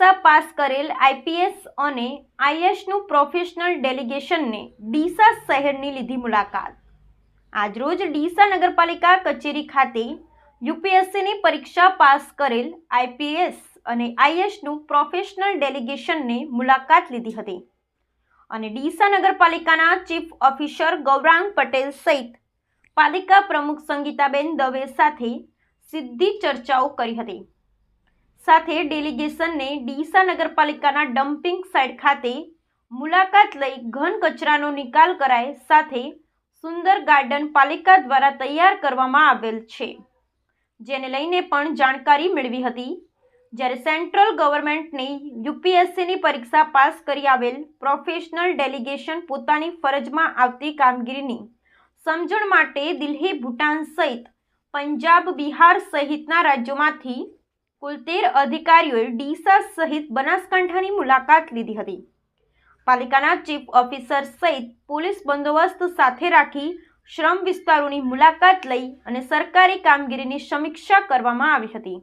પરીક્ષા પાસ કરેલ આઈપીએસ અને આઈએસનું પ્રોફેશનલ ડેલિગેશનને ડીસા શહેરની લીધી મુલાકાત। આજરોજ ડીસા નગરપાલિકા કચેરી ખાતે યુપીએસસીની પરીક્ષા પાસ કરેલ આઈપીએસ અને આઈએસનું પ્રોફેશનલ ડેલિગેશનને મુલાકાત લીધી હતી અને ડીસા નગરપાલિકાના ચીફ ઓફિસર ગૌરાંગ પટેલ સહિત પાલિકા પ્રમુખ સંગીતાબેન દવે સાથે સીધી ચર્ચાઓ કરી હતી। સાથે ડેલિગેશનને ડીસા નગરપાલિકાના ડમ્પિંગ સાઇટ ખાતે મુલાકાત લઈ ઘન કચરાનો નિકાલ કરાય, સાથે સુંદર ગાર્ડન પાલિકા દ્વારા તૈયાર કરવામાં આવેલ છે, જેને લઈને પણ જાણકારી મેળવી હતી। જ્યારે સેન્ટ્રલ ગવર્મેન્ટની યુપીએસસીની પરીક્ષા પાસ કરી આવેલ પ્રોફેશનલ ડેલિગેશન પોતાની ફરજમાં આવતી કામગીરીની સમજણ માટે દિલ્હી, ભૂટાન સહિત પંજાબ, બિહાર સહિતના રાજ્યોમાંથી કુલ 13 અધિકારીઓએ ડીસા સહિત બનાસકાંઠાની મુલાકાત લીધી હતી। પાલિકાના ચીફ ઓફિસર સહિત પોલીસ બંદોબસ્ત સાથે રાખી શ્રમ વિસ્તારોની મુલાકાત લઈ અને સરકારી કામગીરીની સમીક્ષા કરવામાં આવી હતી।